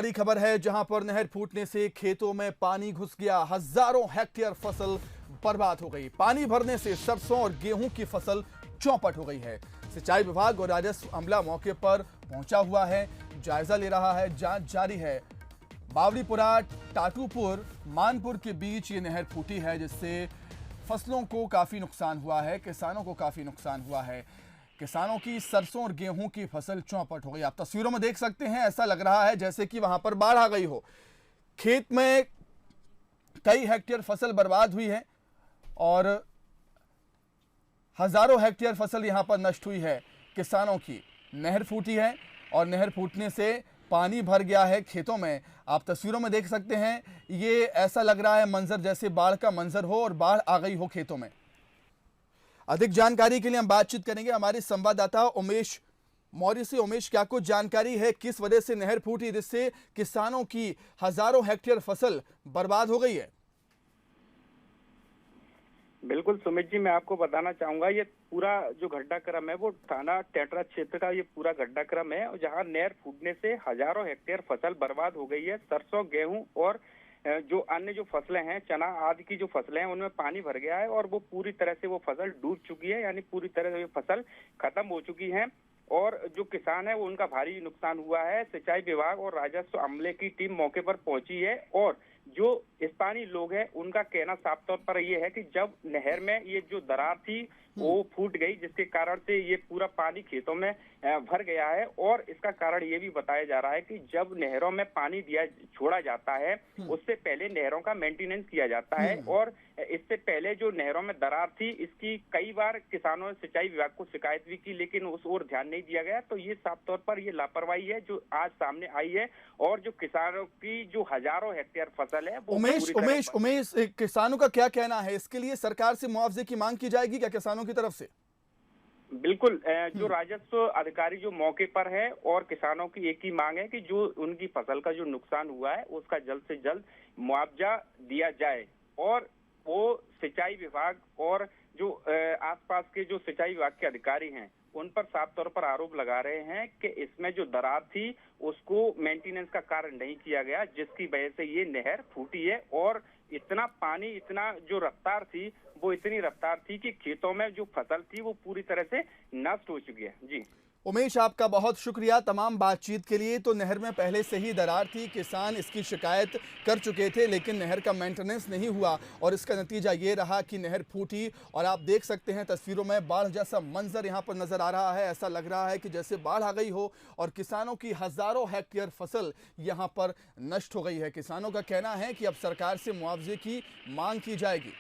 बड़ी खबर है जहां पर नहर फूटने से खेतों में पानी घुस गया। हजारों हेक्टेयर फसल बर्बाद हो गई। पानी भरने से सरसों और गेहूं की फसल चौपट हो गई है। सिंचाई विभाग और राजस्व अमला मौके पर पहुंचा हुआ है, जायजा ले रहा है, जांच जारी है। बावड़ीपुरा टाटूपुर मानपुर के बीच ये नहर फूटी है, जिससे फसलों को काफी नुकसान हुआ है, किसानों को काफी नुकसान हुआ है। किसानों की सरसों और गेहूं की फसल चौपट हो गई। आप तस्वीरों में देख सकते हैं, ऐसा लग रहा है जैसे कि वहां पर बाढ़ आ गई हो। खेत में कई हेक्टेयर फसल बर्बाद हुई है और हजारों हेक्टेयर फसल यहां पर नष्ट हुई है किसानों की। नहर फूटी है और नहर फूटने से पानी भर गया है खेतों में। आप तस्वीरों में देख सकते हैं, ये ऐसा लग रहा है मंजर जैसे बाढ़ का मंजर हो और बाढ़ आ गई हो खेतों में। अधिक जानकारी के लिए हम बातचीत करेंगे हमारे संवाददाता उमेश मौर्य से। उमेश, क्या कुछ जानकारी है, किस वजह से नहर फूटी जिससे किसानों की हजारों हेक्टेयर फसल बर्बाद हो गई है? बिल्कुल सुमित जी, मैं आपको बताना चाहूंगा, ये पूरा जो घटनाक्रम है वो थाना टेटरा क्षेत्र का ये पूरा घटनाक्रम है, जहां नहर फूटने से हजारों हेक्टेयर फसल बर्बाद हो गई है। सरसों, गेहूं और जो अन्य जो फसलें हैं, चना आदि की जो फसलें हैं, उनमें पानी भर गया है और वो पूरी तरह से वो फसल डूब चुकी है, यानी पूरी तरह से फसल खत्म हो चुकी है। और जो किसान है वो उनका भारी नुकसान हुआ है। सिंचाई विभाग और राजस्व अमले की टीम मौके पर पहुंची है और जो स्थानीय लोग हैं उनका कहना साफ तौर पर ये है कि जब नहर में ये जो दरार थी वो फूट गई, जिसके कारण से ये पूरा पानी खेतों में भर गया है। और इसका कारण ये भी बताया जा रहा है कि जब नहरों में पानी छोड़ा जाता है, उससे पहले नहरों का मेंटेनेंस किया जाता है। और इससे पहले जो नहरों में दरार थी, इसकी कई बार किसानों ने सिंचाई विभाग को शिकायत भी की, लेकिन उस ओर ध्यान नहीं दिया गया। तो ये साफ तौर पर ये लापरवाही है जो आज सामने आई है। और जो किसानों की जो हजारों हेक्टेयर फसल है वो उमेश, किसानों का क्या कहना है? इसके लिए सरकार से मुआवजे की मांग की जाएगी क्या किसानों की तरफ से? बिल्कुल, जो राजस्व अधिकारी जो मौके पर है और किसानों की एक ही मांग है कि जो उनकी फसल का जो नुकसान हुआ है उसका जल्द से जल्द मुआवजा दिया जाए। और वो सिंचाई विभाग और जो आसपास के जो सिंचाई विभाग के अधिकारी हैं उन पर साफ तौर पर आरोप लगा रहे हैं कि इसमें जो दरार थी उसको मेंटेनेंस का कार्य नहीं किया गया, जिसकी वजह से ये नहर फूटी है। और इतना पानी, इतना जो रफ्तार थी वो इतनी रफ्तार थी कि खेतों में जो फसल थी वो पूरी तरह से नष्ट हो चुकी है। जी उमेश, आपका बहुत शुक्रिया तमाम बातचीत के लिए। तो नहर में पहले से ही दरार थी, किसान इसकी शिकायत कर चुके थे, लेकिन नहर का मेंटेनेंस नहीं हुआ और इसका नतीजा ये रहा कि नहर फूटी। और आप देख सकते हैं तस्वीरों में बाढ़ जैसा मंजर यहाँ पर नजर आ रहा है। ऐसा लग रहा है कि जैसे बाढ़ आ गई हो और किसानों की हजारों हेक्टेयर फसल यहाँ पर नष्ट हो गई है। किसानों का कहना है कि अब सरकार से मुआवजे की मांग की जाएगी।